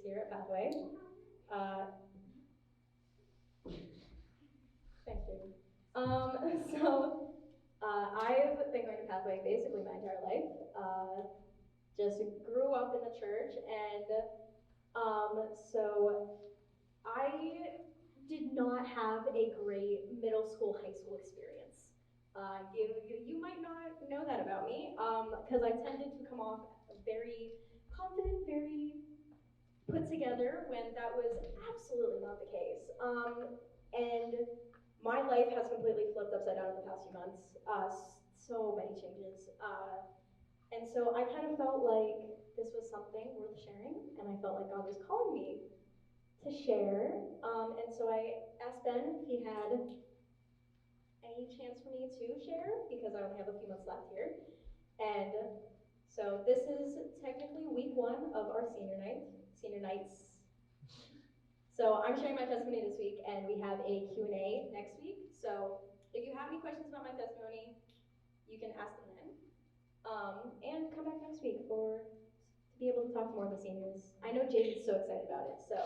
here at Pathway. Uh, Thanks, Jaden. I've been going to Pathway basically my entire life. Just grew up in the church, and so I did not have a great middle school, high school experience. You might not know that about me, because I tended to come off very confident, very put together, when that was absolutely not the case. And my life has completely flipped upside down in the past few months. So many changes. And so I kind of felt like this was something worth sharing, and I felt like God was calling me to share. And so I asked Ben if he had any chance for me to share, because I only have a few months left here. And so this is technically week one of our senior nights. So I'm sharing my testimony this week, and we have a Q&A next week. So if you have any questions about my testimony, you can ask them then. And come back next week to be able to talk to more of the seniors. I know Jaden's so excited about it, so.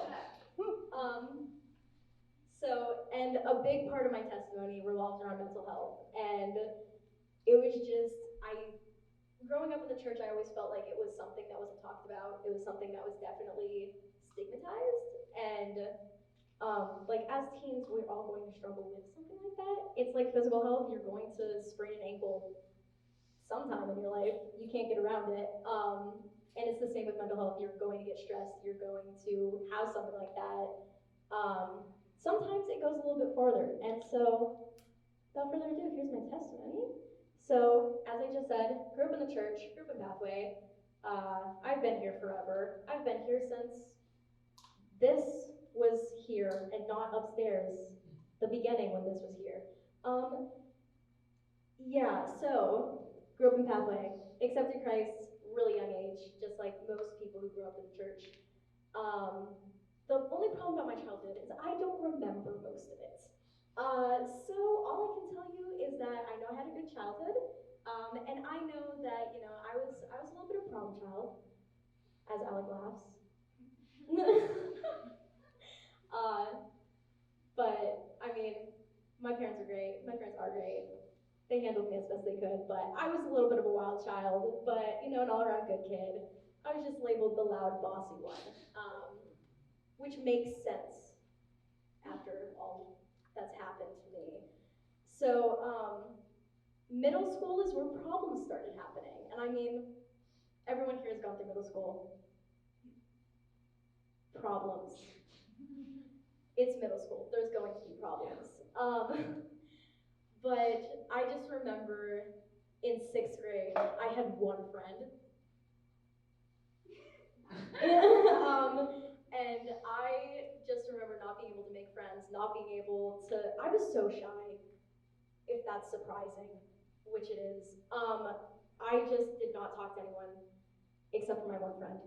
And a big part of my testimony revolves around mental health, and it was just, growing up in the church, I always felt like it was something that wasn't talked about. It was something that was definitely stigmatized, and like as teens, we're all going to struggle with something like that. It's like physical health, you're going to sprain an ankle sometime in your life, you can't get around it. And it's the same with mental health, you're going to get stressed, you're going to have something like that. Sometimes it goes a little bit farther, and so without further ado, here's my testimony. So, as I just said, grew up in the church, grew up in Pathway. I've been here forever. I've been here since this was here and not upstairs, the beginning when this was here. So, grew up in Pathway, accepted Christ really young age, just like most people who grew up in the church. The only problem about my childhood is I don't remember most of it. So all I can tell you is that I know I had a good childhood, and I know that I was a little bit of a problem child, as Alec laughs. But I mean, my parents are great. My parents are great. They handled me as best they could, but I was a little bit of a wild child, but an all-around good kid. I was just labeled the loud, bossy one, which makes sense after all that's happened to me. So, middle school is where problems started happening. And I mean, everyone here has gone through middle school. Problems. It's middle school. There's going to be problems. But I just remember in 6th grade, I had one friend. And I just remember not being able to make friends, I was so shy, if that's surprising, which it is. I just did not talk to anyone except for my one friend.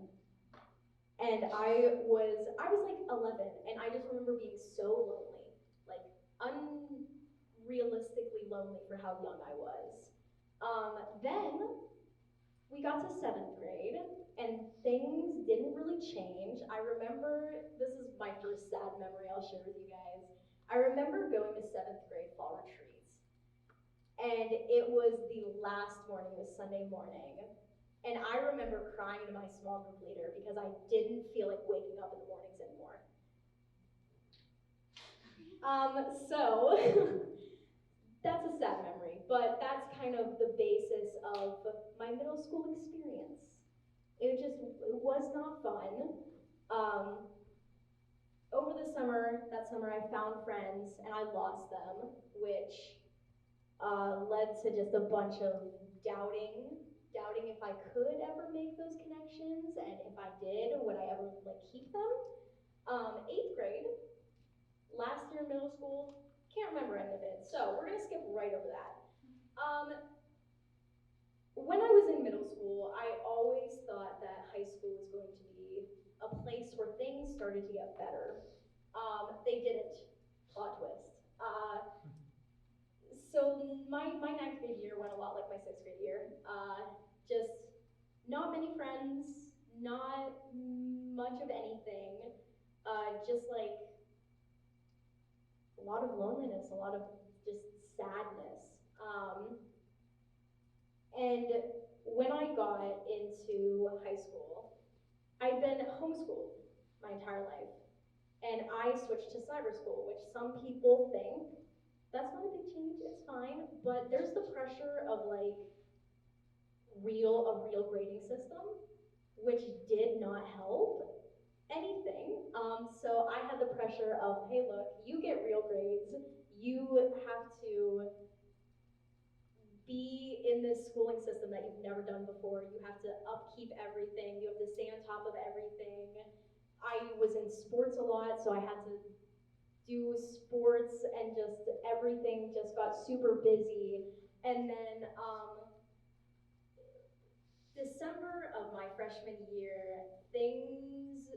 And I was like 11, and I just remember being so lonely, like unrealistically lonely for how young I was. Then we got to 7th grade, and things didn't really change. I remember, this is my first sad memory I'll share with you guys. I remember going to 7th grade fall retreats, and it was the last morning, it was Sunday morning, and I remember crying to my small group leader because I didn't feel like waking up in the mornings anymore. So that's a sad memory, but that's kind of the basis of my middle school experience. It was not fun. Over that summer I found friends and I lost them, which led to just a bunch of doubting if I could ever make those connections, and if I did, would I ever keep them? 8th grade, last year in middle school, can't remember any of it, so we're gonna skip right over that. When I was in middle school, I always thought that high school was going to be a place where things started to get better. They didn't. Plot twist. So my 9th grade year went a lot like my 6th grade year. Just not many friends, not much of anything, just like a lot of loneliness, a lot of just sadness. And when I got into high school, I'd been homeschooled my entire life. And I switched to cyber school, which some people think that's not a big change, it's fine. But there's the pressure of like a real grading system, which did not help anything. So I had the pressure of, hey, look, you get real grades. You have to be in this schooling system that you've never done before. You have to upkeep everything. You have to stay on top of everything. I was in sports a lot, so I had to do sports and just everything just got super busy. And then December of my freshman year, things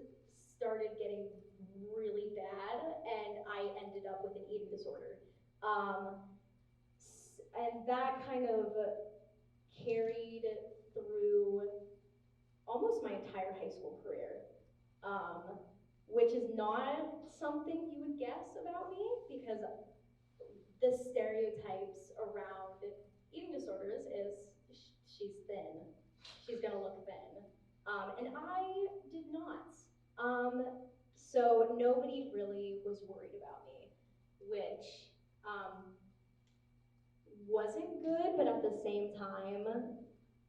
started getting really bad, and I ended up with an eating disorder. Um, and that kind of carried through almost my entire high school career, um, which is not something you would guess about me because the stereotypes around eating disorders is she's thin, she's gonna look thin, and I did not. Um, so nobody really was worried about me, which wasn't good, but at the same time,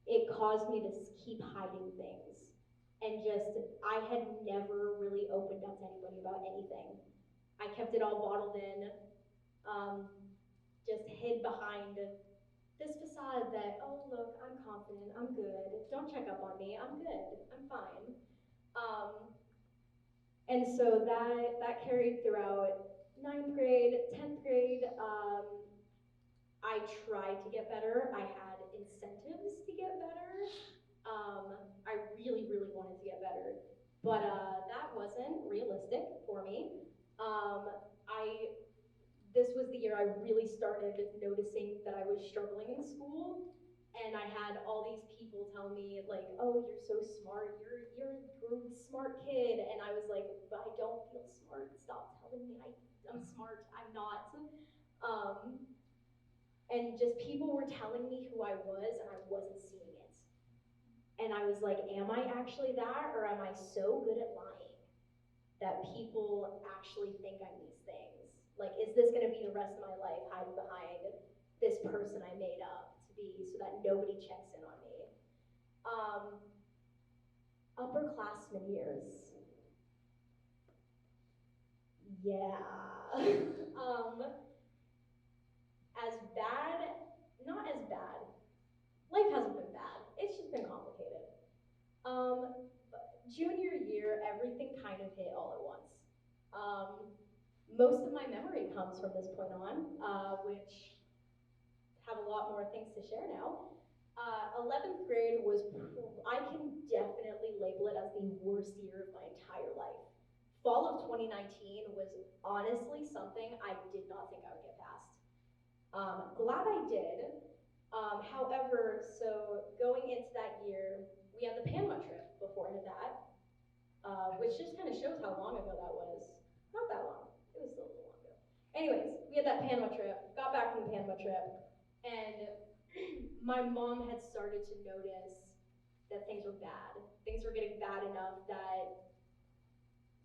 it caused me to keep hiding things. And just, I had never really opened up to anybody about anything. I kept it all bottled in, um, just hid behind this facade that, oh, look, I'm confident, I'm good, don't check up on me, I'm good, I'm fine. And so that carried throughout ninth grade, 10th grade. I tried to get better. I had incentives to get better. I really, really wanted to get better, but that wasn't realistic for me. I This was the year I really started noticing that I was struggling in school, and I had all these people tell me like, "Oh, you're so smart. You're a smart kid," and I was like, "But I don't feel smart. Stop telling me I'm smart. I'm not." Um, and just people were telling me who I was, and I wasn't seeing it. And I was like, "Am I actually that, or am I so good at lying that people actually think I'm these things? Like, is this going to be the rest of my life hiding behind this person I made up to be so that nobody checks in on me?" Um, Upperclassmen years. Yeah. um, as bad, not as bad. Life hasn't been bad. It's just been complicated. Um, Junior year, everything kind of hit all at once. Um, Most of my memory comes from this point on, which have a lot more things to share now. 11th grade was, I can definitely label it as the worst year of my entire life. Fall of 2019 was honestly something I did not think I would get past. Glad I did. However, so going into that year, we had the Panama trip before that, which just kind of shows how long ago that was. Not that long. It was still a little long ago. Anyways, we had that Panama trip, got back from the Panama trip, and my mom had started to notice that things were bad. Things were getting bad enough that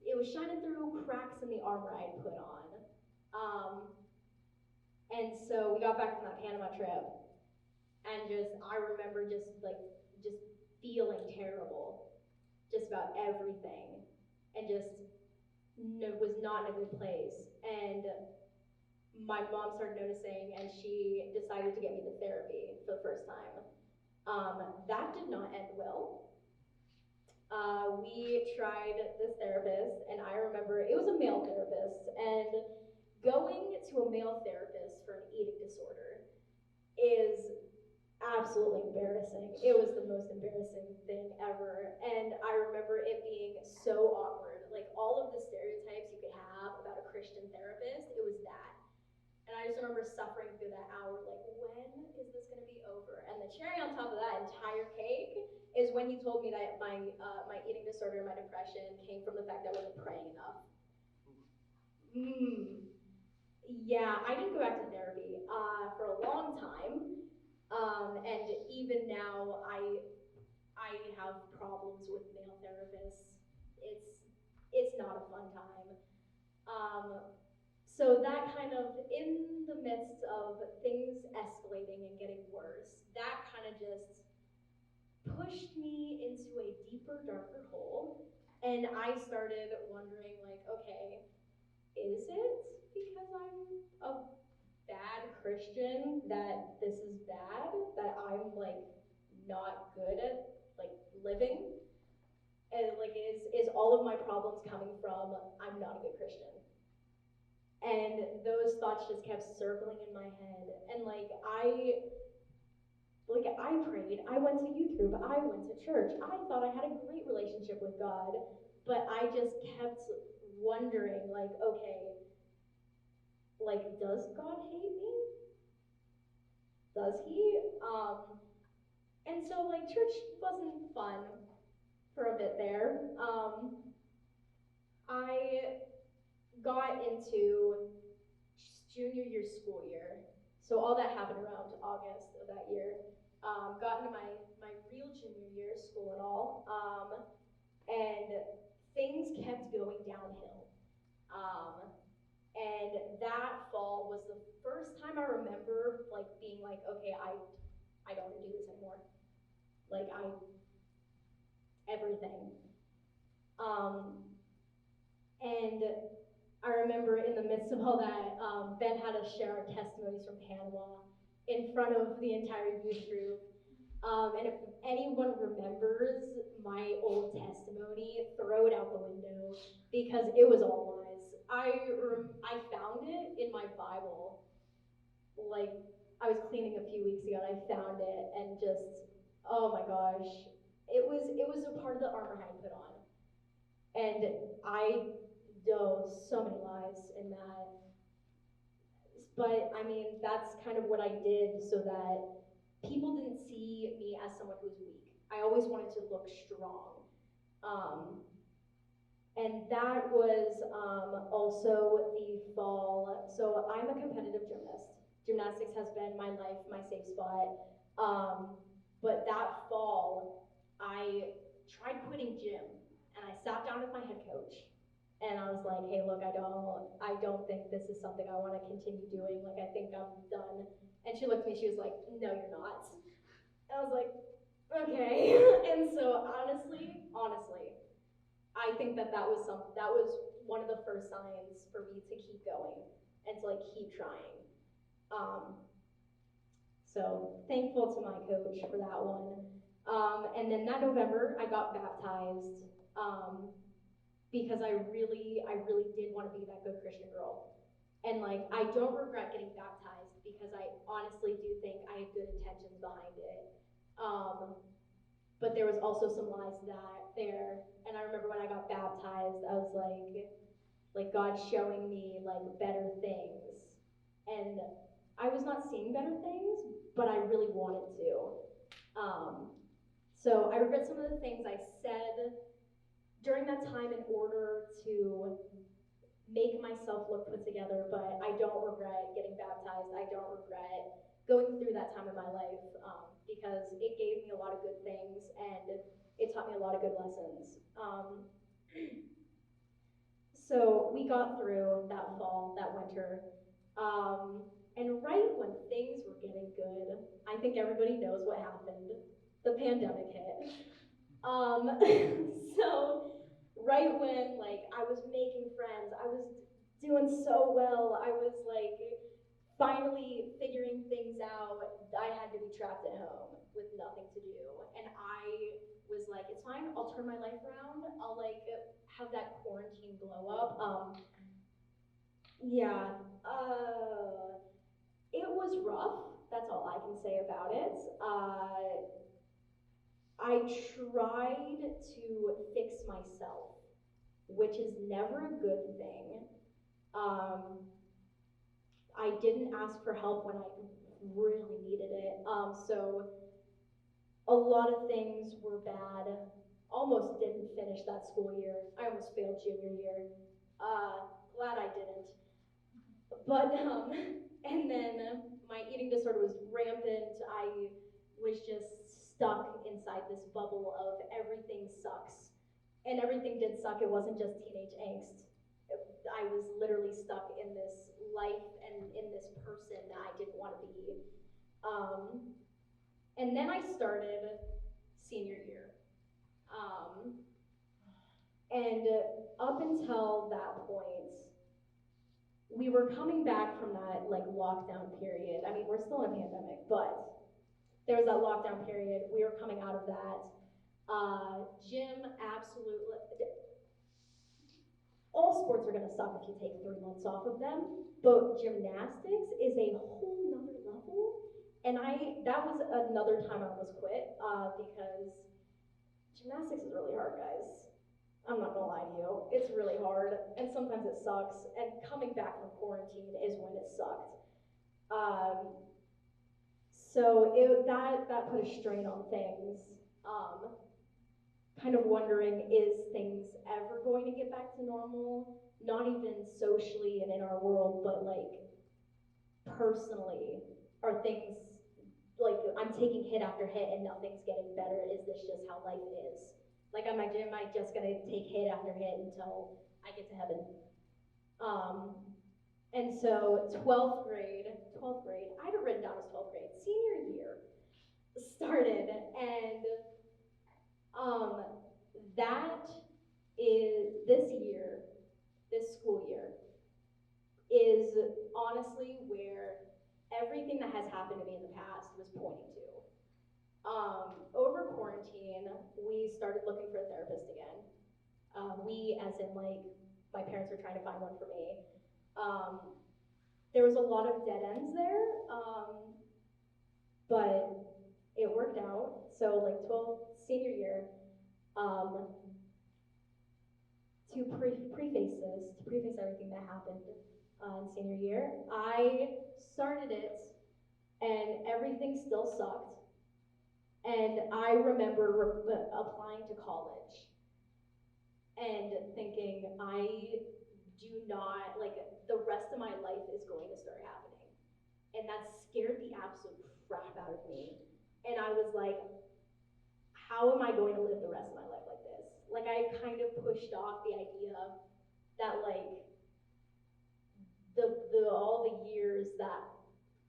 it was shining through cracks in the armor I had put on. And so we got back from that Panama trip, and I remember just feeling terrible, just about everything, and just was not in a good place. And my mom started noticing, and she decided to get me to therapy for the first time. That did not end well. We tried this therapist, and I remember it was a male therapist, and going to a male therapist for an eating disorder is absolutely embarrassing. It was the most embarrassing thing ever. And I remember it being so awkward. Like all of the stereotypes you could have about a Christian therapist, it was that. And I just remember suffering through that hour, like, when is this going to be over? And the cherry on top of that entire cake is when when he told me that my eating disorder, my depression came from the fact that I wasn't praying enough. Mm, yeah, I didn't go back to therapy for a long time, and even now, I have problems with male therapists. It's not a fun time. Um, so that kind of in the midst of things escalating and getting worse, that kind of just pushed me into a deeper, darker hole. And I started wondering, like, okay, is it because I'm a bad Christian that this is bad? That I'm like not good at like living? And like is all of my problems coming from I'm not a good Christian? And those thoughts just kept circling in my head. And I prayed, I went to youth group, I went to church. I thought I had a great relationship with God, but I just kept wondering, like, okay, like, does God hate me? Does he? And so like church wasn't fun for a bit there. I got into junior year school year. So all that happened around August of that year. Got into my real junior year of school and all. And things kept going downhill. Um, and that fall was the first time I remember like being like, okay, I don't want to do this anymore. Like everything. Um, and I remember in the midst of all that, Ben had us share our testimonies from Panama in front of the entire youth group. And if anyone remembers my old testimony, throw it out the window because it was all lies. I found it in my Bible, like I was cleaning a few weeks ago and I found it and just, oh my gosh, it was a part of the armor I put on. And I know so many lies in that. But I mean, that's kind of what I did so that people didn't see me as someone who was weak. I always wanted to look strong. Um, and that was also the fall. So I'm a competitive gymnast. Gymnastics has been my life, my safe spot. But that fall, I tried quitting gym, and I sat down with my head coach, and I was like, "Hey, look, I don't think this is something I want to continue doing. Like, I think I'm done." And she looked at me. She was like, "No, you're not." And I was like, "Okay." And so honestly, I think that was one of the first signs for me to keep going and to like keep trying. Um, so thankful to my coach for that one. And then that November, I got baptized because I really did want to be that good Christian girl. And like, I don't regret getting baptized because I honestly do think I had good intentions behind it. But there was also some lies that there. And I remember when I got baptized, I was like God showing me like better things, and I was not seeing better things, but I really wanted to. So I regret some of the things I said during that time in order to make myself look put together, but I don't regret getting baptized. I don't regret going through that time in my life because it gave me a lot of good things and it taught me a lot of good lessons. So we got through that fall, that winter, and right when things were getting good, I think everybody knows what happened. The pandemic hit. Um, so right when like I was making friends, I was doing so well. I was like finally figuring things out. I had to be trapped at home with nothing to do, and I was like, it's fine. I'll turn my life around. I'll like have that quarantine glow up. Yeah. It was rough. That's all I can say about it. I tried to fix myself, which is never a good thing. Um, I didn't ask for help when I really needed it. So a lot of things were bad. Almost didn't finish that school year. I almost failed junior year. Glad I didn't. But and then my eating disorder was rampant. I was just stuck inside this bubble of everything sucks, and everything did suck. It wasn't just teenage angst. I was literally stuck in this life and in this person that I didn't want to be. Um, and then I started senior year. Um, and up until that point, we were coming back from that like lockdown period. I mean, we're still in a pandemic, but there was that lockdown period. We were coming out of that. Gym, absolutely. All sports are going to suck if you take 3 months off of them, but gymnastics is a whole nother level. And that was another time I almost quit because gymnastics is really hard, guys. I'm not gonna lie to you. It's really hard, and sometimes it sucks. And coming back from quarantine is when it sucked. Um, so that put a strain on things. Um, Kind of wondering, is things ever going to get back to normal? Not even socially and in our world, but like personally, are things like I'm taking hit after hit and nothing's getting better? Is this just how life is? Like at my gym, am I just gonna take hit after hit until I get to heaven? Um, and so 12th grade, I have it written down as 12th grade, senior year started, and um, that is this school year, is honestly where everything that has happened to me in the past was pointing to. Over quarantine, we started looking for a therapist again. We, as in like, my parents were trying to find one for me. Um, there was a lot of dead ends there, but it worked out. So like 12 senior year, um, to preface everything that happened in senior year, I started it and everything still sucked. And I remember applying to college and thinking, I do not, like, the rest of my life is going to start happening. And that scared the absolute crap out of me. And I was like, how am I going to live the rest of my life like this? Like, I kind of pushed off the idea that, like, the all the years that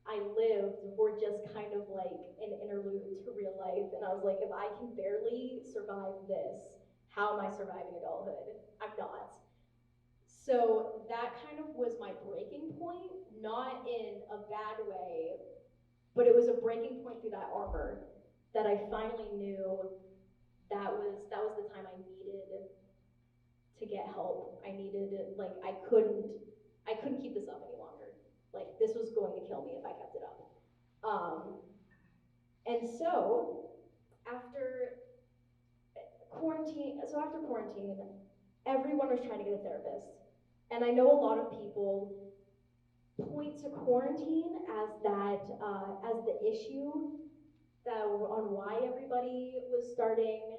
I lived were just kind of like an interlude to real life. And I was like, if I can barely survive this, how am I surviving adulthood? I'm not. So that kind of was my breaking point, not in a bad way, but it was a breaking point through that armor that I finally knew that was the time I needed to get help. I needed, like, I couldn't keep this up any longer. Like, this was going to kill me if I kept it up. And so after after quarantine, everyone was trying to get a therapist. And I know a lot of people point to quarantine as as the issue that on why everybody was starting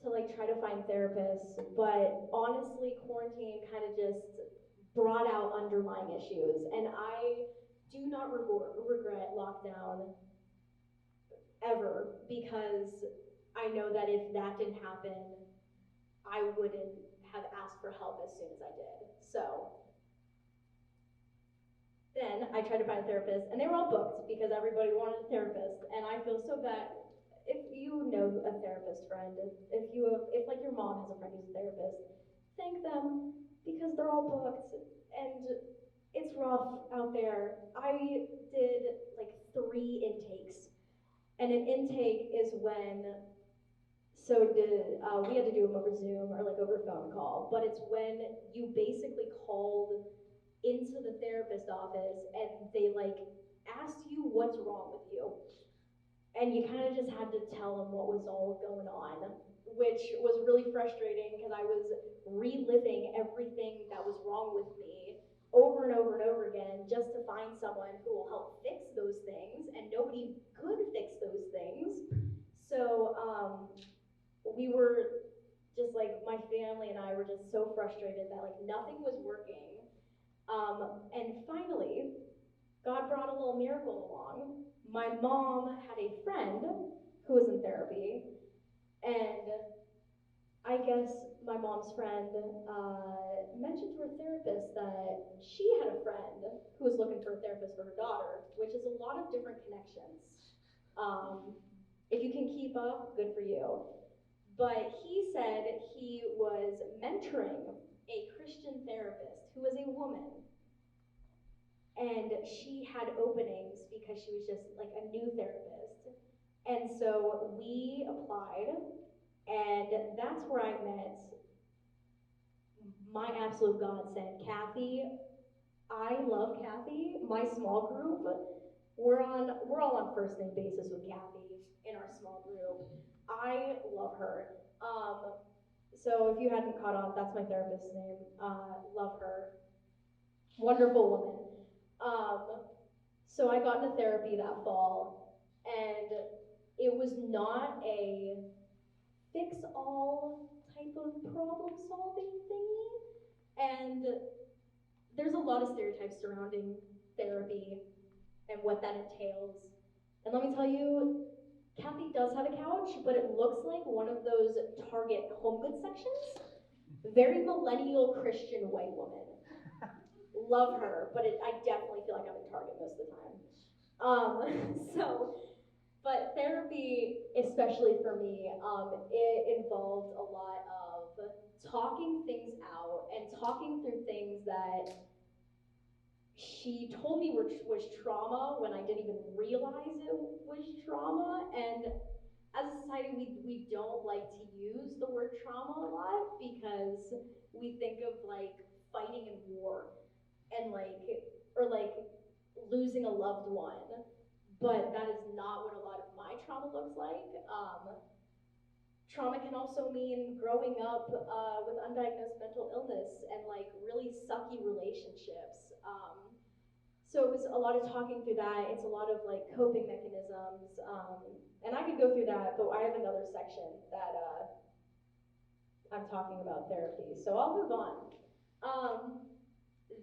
to like try to find therapists, but honestly, quarantine kind of just brought out underlying issues, and I do not regret lockdown ever, because I know that if that didn't happen, I wouldn't have asked for help as soon as I did. So then I tried to find a therapist, and they were all booked because everybody wanted a therapist, and I feel so bad. If you know a therapist friend, if like your mom has a friend who's a therapist, thank them because they're all booked, and it's rough out there. I did like 3 intakes, and an intake is when we had to do them over Zoom or like over a phone call, but it's when you basically called into the therapist office and they like asked you what's wrong with you, and you kind of just had to tell them what was all going on, which was really frustrating because I was reliving everything that was wrong with me over and over and over again just to find someone who will help fix those things, and nobody could fix those things. So we were just like, my family and I were just so frustrated that like nothing was working. And finally, God brought a little miracle along. My mom had a friend who was in therapy, and I guess my mom's friend mentioned to her therapist that she had a friend who was looking for a therapist for her daughter, which is a lot of different connections. Um, if you can keep up, good for you. But he said he was mentoring a Christian therapist who was a woman, and she had openings because she was just like a new therapist. And so we applied, and that's where I met my absolute godsend, Kathy. I love Kathy. My small group, we're all on first name basis with Kathy in our small group. I love her. So if you hadn't caught on, that's my therapist's name. Love her. Wonderful woman. So I got into therapy that fall, and it was not a fix all type of problem solving thingy. And there's a lot of stereotypes surrounding therapy and what that entails. And let me tell you, Kathy does have a couch, but it looks like one of those Target home goods sections. Very millennial Christian white woman. Love her, but I definitely feel like I'm in Target most of the time. But therapy, especially for me, it involved a lot of talking things out and talking through things that she told me was trauma when I didn't even realize it was trauma. And as a society, we don't like to use the word trauma a lot because we think of like fighting in war and like losing a loved one, but that is not what a lot of my trauma looks like. Trauma can also mean growing up with undiagnosed mental illness and like really sucky relationships. So it was a lot of talking through that. It's a lot of like coping mechanisms, and I could go through that, but I have another section that I'm talking about therapy. So I'll move on.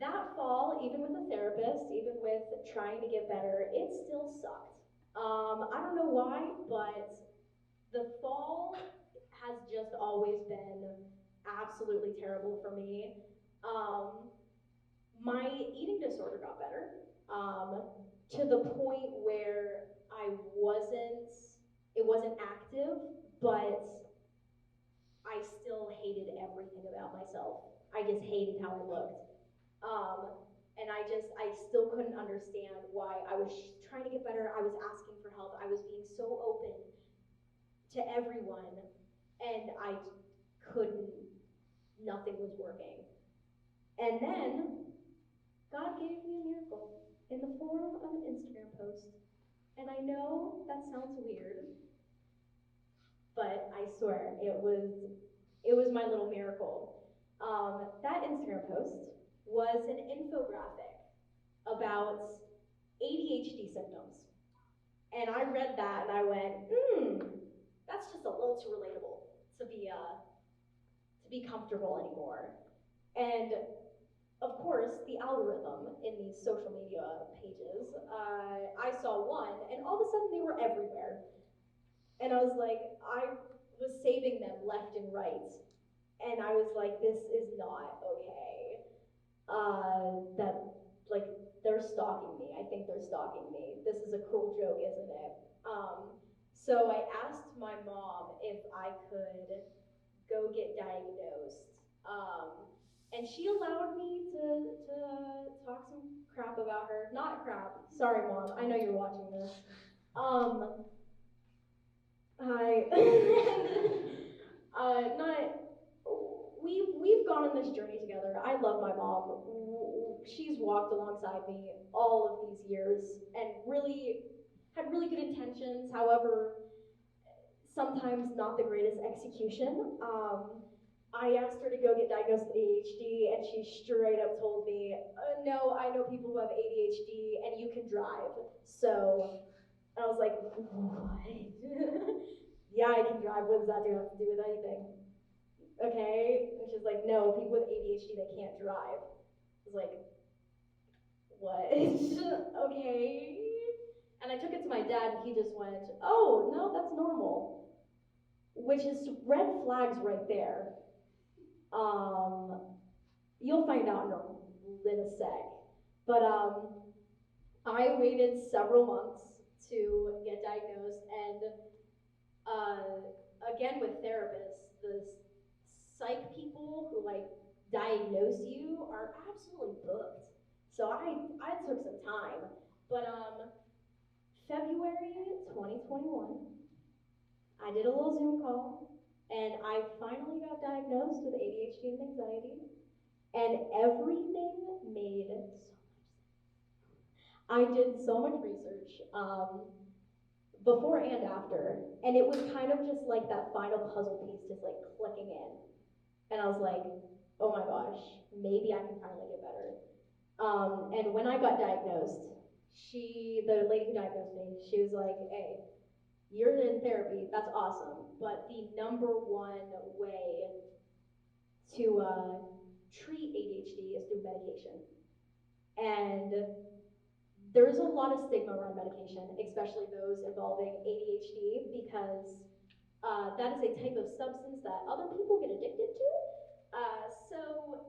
That fall, even with a therapist, even with trying to get better, it still sucked. I don't know why, but the fall has just always been absolutely terrible for me. Um, my eating disorder got better to the point where it wasn't active, but I still hated everything about myself. I just hated how I looked. And I still couldn't understand why I was trying to get better. I was asking for help. I was being so open to everyone, and I couldn't, nothing was working. And then God gave me a miracle in the form of an Instagram post. And I know that sounds weird, but I swear it was my little miracle. That Instagram post was an infographic about ADHD symptoms. And I read that and I went, that's just a little too relatable to be comfortable anymore. And of course, the algorithm in these social media pages, I saw one, and all of a sudden they were everywhere. And I was like, I was saving them left and right. And I was like, this is not okay. That, like, they're stalking me. I think they're stalking me. This is a cruel joke, isn't it? So I asked my mom if I could go get diagnosed. And she allowed me to talk some crap about her. Not crap. Sorry, Mom. I know you're watching this. I not we've gone on this journey together. I love my mom. She's walked alongside me all of these years and really had really good intentions. However, sometimes not the greatest execution. I asked her to go get diagnosed with ADHD, and she straight up told me, "No, I know people who have ADHD, and you can drive." So I was like, "What?" yeah, I can drive. What does that have to do with anything? Okay. And she's like, no, people with ADHD, they can't drive. I was like, what? Okay. And I took it to my dad, and he just went, oh, no, that's normal. Which is red flags right there. Um, you'll find out in a sec. But I waited several months to get diagnosed, and again with therapists, the psych people who like diagnose you are absolutely booked. So I took some time, but February 2021, I did a little Zoom call, and I finally got diagnosed with ADHD and anxiety, and everything made so much sense. I did so much research before and after, and it was kind of just like that final puzzle piece just like clicking in. And I was like, oh my gosh, maybe I can finally get better. And when I got diagnosed, the lady who diagnosed me, she was like, hey, you're in therapy, that's awesome, but the number one way to treat ADHD is through medication. And there's a lot of stigma around medication, especially those involving ADHD, because that is a type of substance that other people get addicted to. So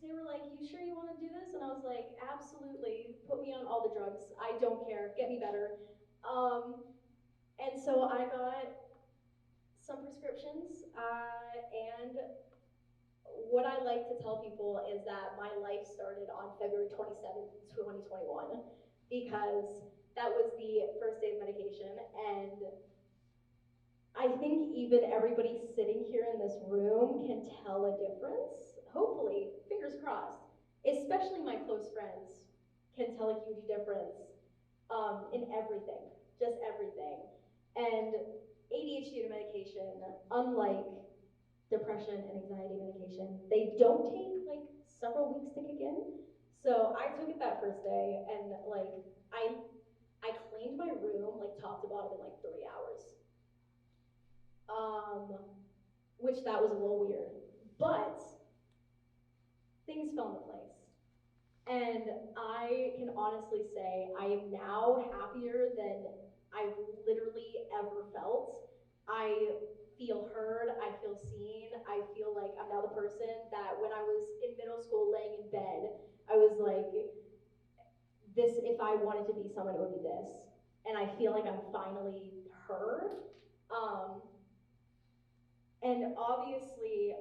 they were like, you sure you want to do this? And I was like, absolutely, put me on all the drugs. I don't care, get me better. And so I got some prescriptions, and what I like to tell people is that my life started on February 27th, 2021, because that was the first day of medication. And I think even everybody sitting here in this room can tell a difference. Hopefully, fingers crossed. Especially my close friends can tell a huge difference in everything, just everything. And ADHD medication, unlike depression and anxiety medication, they don't take like several weeks to kick in. So I took it that first day, and like I cleaned my room like top to bottom in like 3 hours. Um, which that was a little weird, but things fell into place. And I can honestly say I am now happier than I've literally ever felt. I feel heard, I feel seen, I feel like I'm now the person that when I was in middle school laying in bed, I was like, this, if I wanted to be someone, it would be this. And I feel like I'm finally her. And obviously,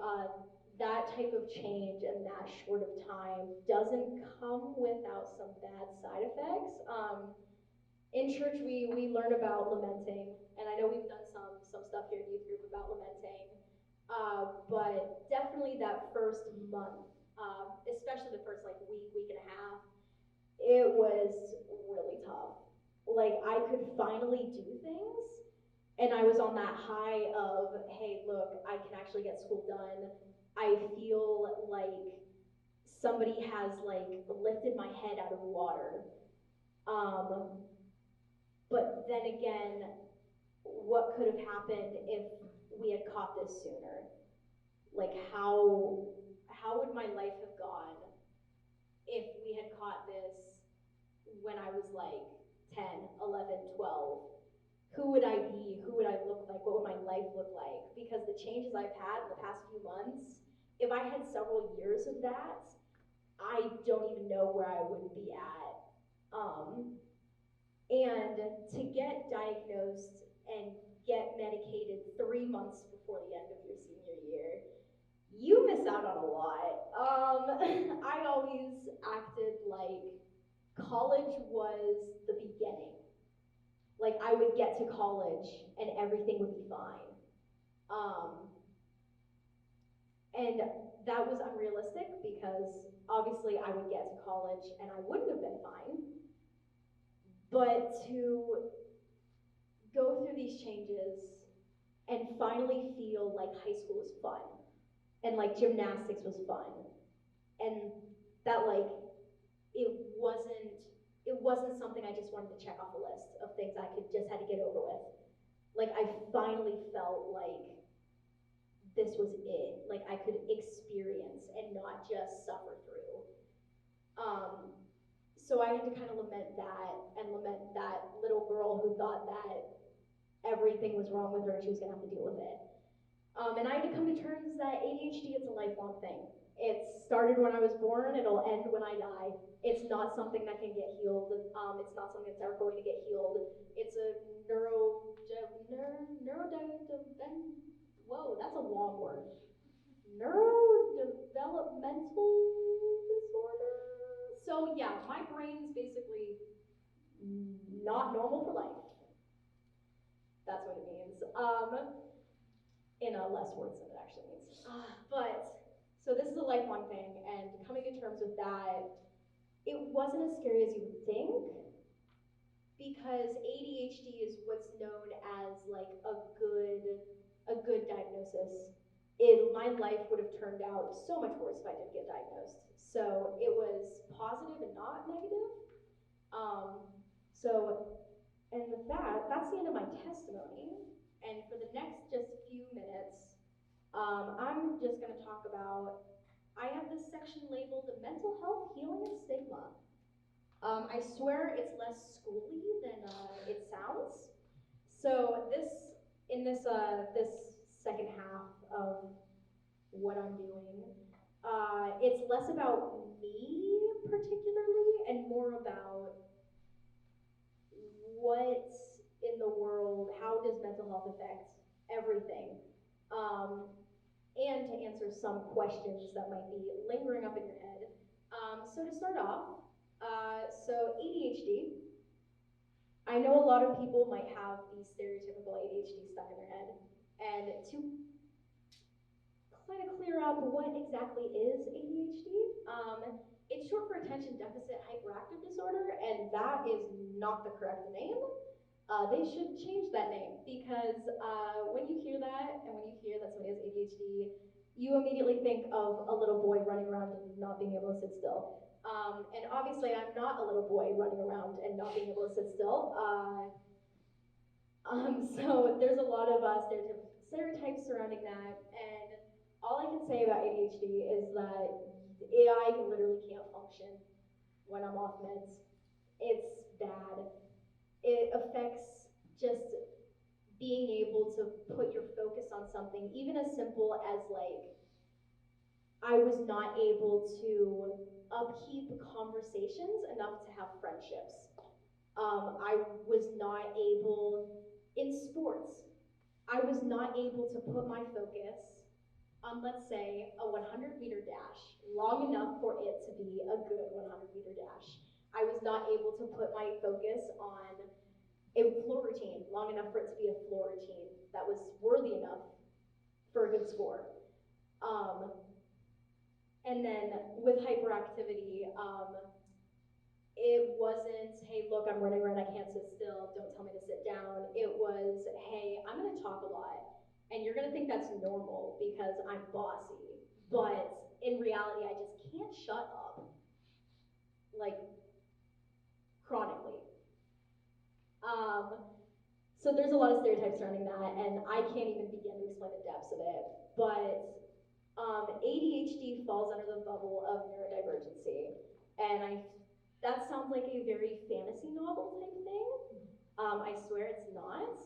that type of change in that short of time doesn't come without some bad side effects. In church, we learn about lamenting, and I know we've done some stuff here in youth group about lamenting, but definitely that first month, especially the first like week and a half, it was really tough. Like I could finally do things, and I was on that high of, hey, look, I can actually get school done. I feel like somebody has like lifted my head out of water. Um, but then again, what could have happened if we had caught this sooner? Like how would my life have gone if we had caught this when I was like 10, 11, 12? Who would I be? Who would I look like? What would my life look like? Because the changes I've had in the past few months, if I had several years of that, I don't even know where I would be at. And to get diagnosed and get medicated 3 months before the end of your senior year, you miss out on a lot. I always acted like college was the beginning. Like I would get to college and everything would be fine. Um, and that was unrealistic because obviously I would get to college and I wouldn't have been fine. But to go through these changes and finally feel like high school was fun and like gymnastics was fun and that like it wasn't it wasn't something I just wanted to check off a list of things I could just had to get over with. like I finally felt like this was it. Like I could experience and not just suffer through. Um, so I had to kind of lament that and lament that little girl who thought that everything was wrong with her and she was gonna have to deal with it. And I had to come to terms that ADHD is a lifelong thing. It started when I was born, it'll end when I die. It's not something that can get healed. It's not something that's ever going to get healed. It's a whoa, that's a long word. Neurodevelopmental disorder. So yeah, my brain's basically not normal for life. That's what it means. In a less words than it actually means. But so this is a lifelong thing, and coming to terms with that, it wasn't as scary as you would think, because ADHD is what's known as like a good diagnosis. My life would have turned out so much worse if I didn't get diagnosed. So it was positive and not negative. Um, so, and with that, that's the end of my testimony. And for the next just few minutes, I'm just going to talk about, I have this section labeled Mental Health, Healing, and Stigma. I swear it's less schooly than it sounds. So this second half of what I'm doing, it's less about me particularly and more about what in the world, how does mental health affect everything? And to answer some questions that might be lingering up in your head. So to start off, so ADHD, I know a lot of people might have the stereotypical ADHD stuck in their head. And to kind of clear up what exactly is ADHD, it's short for attention deficit hyperactive disorder, and that is not the correct name. They should change that name, because when you hear that and when you hear that somebody has ADHD, you immediately think of a little boy running around and not being able to sit still. And obviously, I'm not a little boy running around and not being able to sit still. So there's a lot of stereotypes surrounding that, and all I can say about ADHD is that I literally can't function when I'm off meds. It's bad. It affects just being able to put your focus on something, even as simple as like, I was not able to upkeep conversations enough to have friendships. I was not able, in sports, I was not able to put my focus on, let's say, a 100-meter dash long enough for it to be a good 100-meter dash. I was not able to put my focus on a floor routine long enough for it to be a floor routine that was worthy enough for a good score. And then with hyperactivity, it wasn't, hey, look, I'm running around, I can't sit still, don't tell me to sit down. It was, hey, I'm gonna talk a lot, and you're gonna think that's normal because I'm bossy, but in reality, I just can't shut up, like, chronically. So there's a lot of stereotypes surrounding that, and I can't even begin to explain the depths of it, but ADHD falls under the bubble of neurodivergency, and that sounds like a very fantasy novel type thing. I swear it's not.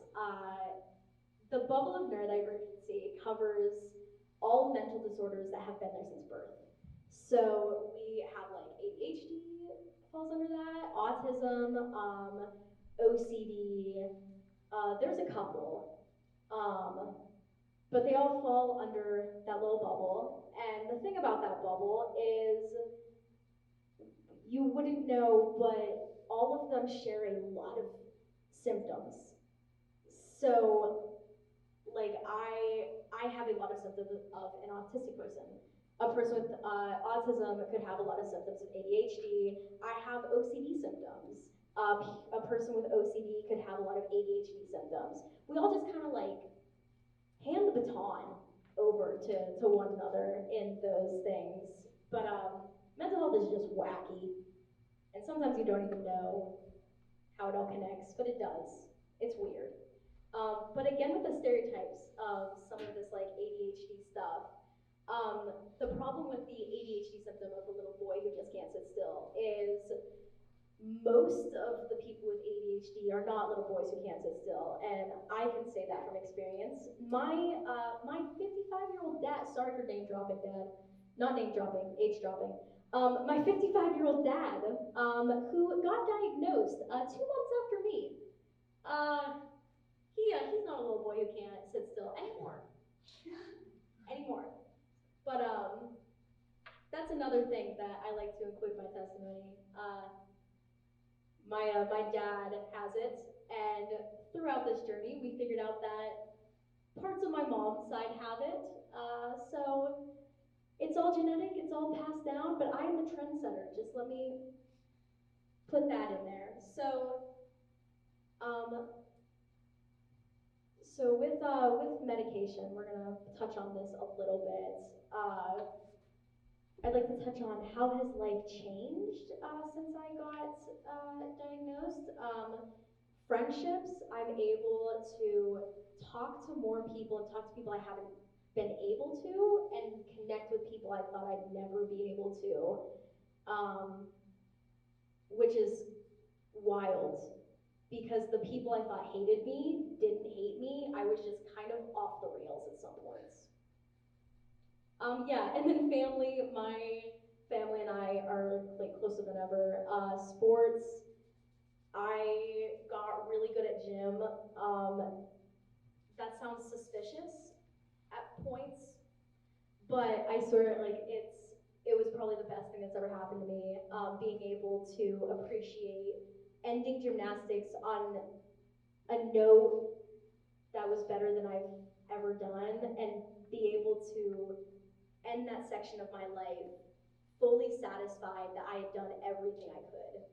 The bubble of neurodivergency covers all mental disorders that have been there since birth. So we have like ADHD falls under that, autism, OCD. There's a couple. But they all fall under that little bubble. And the thing about that bubble is you wouldn't know, but all of them share a lot of symptoms. So, like, I have a lot of symptoms of an autistic person. A person with autism could have a lot of symptoms of ADHD. I have OCD symptoms. A person with OCD could have a lot of ADHD symptoms. We all just kind of like hand the baton over to one another in those things. But mental health is just wacky. And sometimes you don't even know how it all connects, but it does. It's weird. but again, with the stereotypes of some of this like ADHD stuff, the problem with the ADHD symptom of the little boy who just can't sit still is most of the people with ADHD are not little boys who can't sit still, and I can say that from experience. My 55-year-old dad. Sorry for name dropping, Dad. Not name dropping, age dropping. My 55-year-old dad, who got diagnosed 2 months after me. Uh, he's not a little boy who can't sit still anymore. Anymore. But that's another thing that I like to include in my testimony. My dad has it, and throughout this journey, we figured out that parts of my mom's side have it. So it's all genetic, it's all passed down, but I'm the trendsetter. Just let me put that in there. Um, with medication, we're gonna touch on this a little bit. I'd like to touch on how has life changed since I got diagnosed. Friendships, I'm able to talk to more people and talk to people I haven't been able to, and connect with people I thought I'd never be able to, which is wild because the people I thought hated me didn't hate me. I was just kind of off the rails at some points. Yeah, and then family. My family and I are like closer than ever. Sports. I got really good at gym. That sounds suspicious at points, but I swear, like it was probably the best thing that's ever happened to me. Being able to appreciate ending gymnastics on a note that was better than I've ever done, and be able to end that section of my life fully satisfied that I had done everything I could.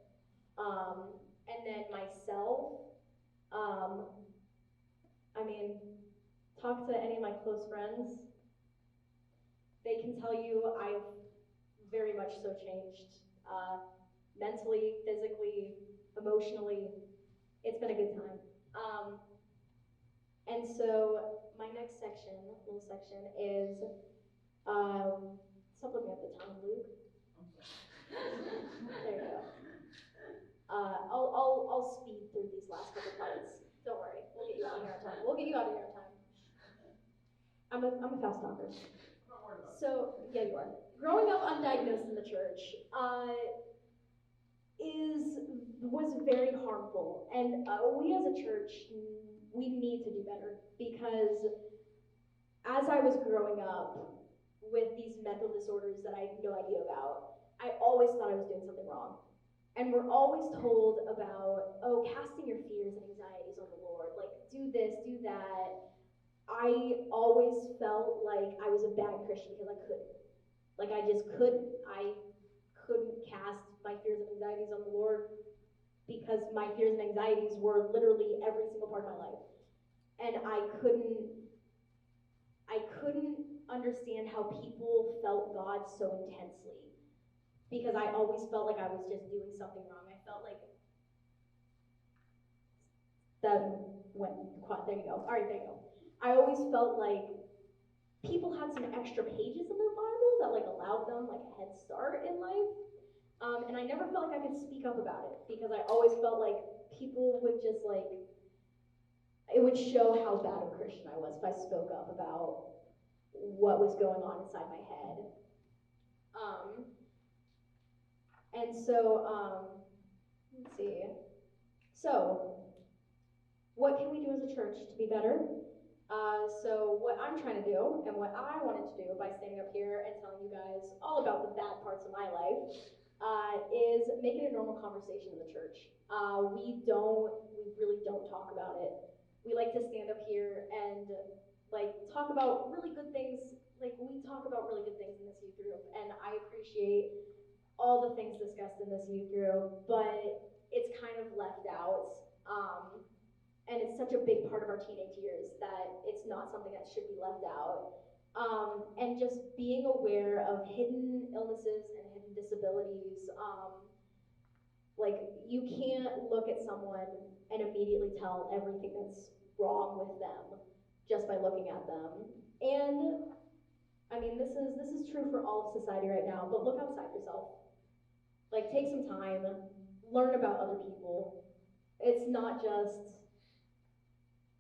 And then myself, um, I mean, talk to any of my close friends. They can tell you I've very much so changed. Mentally, physically, emotionally, it's been a good time. And so my next little section, is stop looking at the time, Luke. There you go. I'll speed through these last couple parts. Don't worry, we'll get you out of here on time. We'll get you out of here on time. I'm a fast talker. So yeah, you are. Growing up undiagnosed in the church was very harmful, and we as a church, we need to do better, because as I was growing up with these mental disorders that I had no idea about, I always thought I was doing something wrong. And we're always told about, oh, casting your fears and anxieties on the Lord, like do this, do that. I always felt like I was a bad Christian because I couldn't. Like I just couldn't. I couldn't cast my fears and anxieties on the Lord because my fears and anxieties were literally every single part of my life. And I couldn't understand how people felt God so intensely, because I always felt like I was just doing something wrong. I felt like that went, there you go. All right, there you go. I always felt like people had some extra pages in their Bible that like allowed them like a head start in life. And I never felt like I could speak up about it, because I always felt like people would just like, it would show how bad of a Christian I was if I spoke up about what was going on inside my head. And so, let's see. So, what can we do as a church to be better? So what I'm trying to do, and what I wanted to do by standing up here and telling you guys all about the bad parts of my life, is make it a normal conversation in the church. We really don't talk about it. We like to stand up here and like talk about really good things. Like we talk about really good things in this youth group, and I appreciate all the things discussed in this youth group, but it's kind of left out. And it's such a big part of our teenage years that it's not something that should be left out. And just being aware of hidden illnesses and hidden disabilities. Like you can't look at someone and immediately tell everything that's wrong with them just by looking at them. And I mean, this is true for all of society right now, but look outside yourself. Like, take some time, learn about other people. It's not just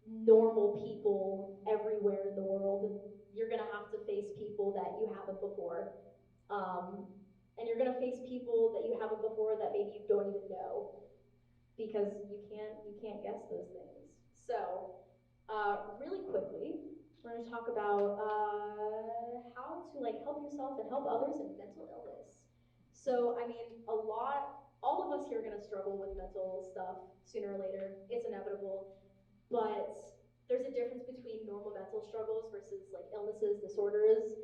normal people everywhere in the world. You're gonna have to face people that you haven't before. Um, and you're gonna face people that you haven't before that maybe you don't even know, because you can't guess those things. So, really quickly, we're going to talk about how to like help yourself and help others in mental illness. So, I mean, all of us here are going to struggle with mental stuff sooner or later. It's inevitable, but there's a difference between normal mental struggles versus like illnesses, disorders.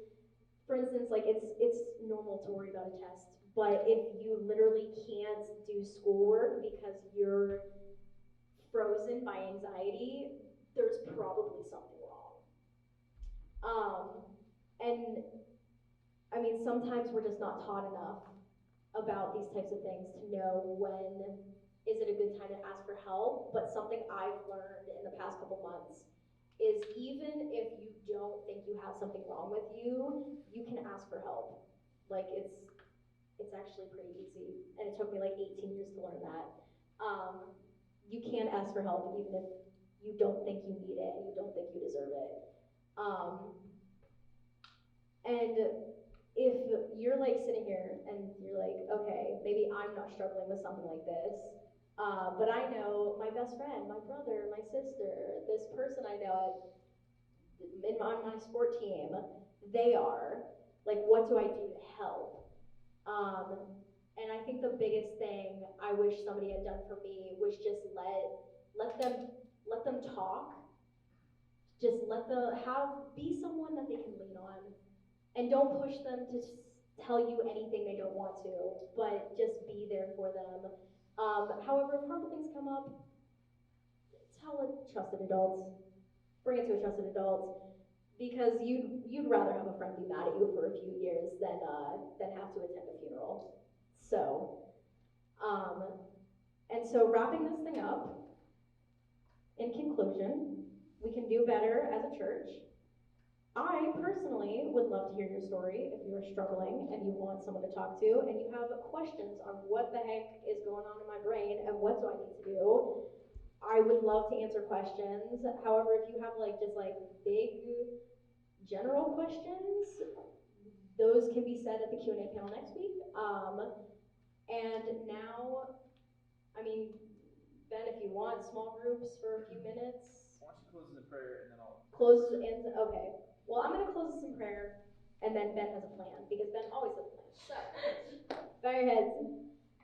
For instance, like it's normal to worry about a test, but if you literally can't do schoolwork because you're frozen by anxiety, there's probably something wrong. And I mean, sometimes we're just not taught enough about these types of things to know when is it a good time to ask for help. But something I've learned in the past couple months is even if you don't think you have something wrong with you, you can ask for help. Like it's actually pretty easy, and it took me like 18 years to learn that. You can ask for help even if you don't think you need it and you don't think you deserve it. Um, and if you're like sitting here and you're like, okay, maybe I'm not struggling with something like this, but I know my best friend, my brother, my sister, this person I know on my sport team, they are. Like, what do I do to help? And I think the biggest thing I wish somebody had done for me was just let them talk. Just let the have be someone that they can lean on, and don't push them to tell you anything they don't want to, but just be there for them. However, if harmful things come up, tell a trusted adult. Bring it to a trusted adult, because you'd rather have a friend be mad at you for a few years than have to attend a funeral. So, um, and so wrapping this thing up, in conclusion, we can do better as a church. I personally would love to hear your story if you're struggling and you want someone to talk to and you have questions on what the heck is going on in my brain and what do I need to do. I would love to answer questions. However, if you have like just like big general questions, those can be said at the Q&A panel next week. And now, I mean, Ben, if you want small groups for a few minutes. Why don't you close in prayer and then I'll close in. Okay. Well, I'm gonna close this in prayer, and then Ben has a plan because Ben always has a plan. So, bow your heads.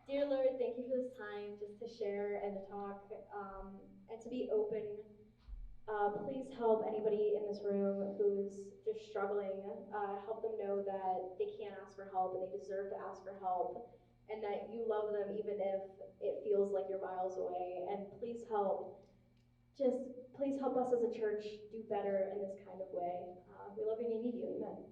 Dear Lord, thank you for this time just to share and to talk, and to be open. Please help anybody in this room who's just struggling. Help them know that they can't ask for help and they deserve to ask for help, and that you love them even if it feels like you're miles away. And just please help us as a church do better in this kind of way. We love you and need you. Amen.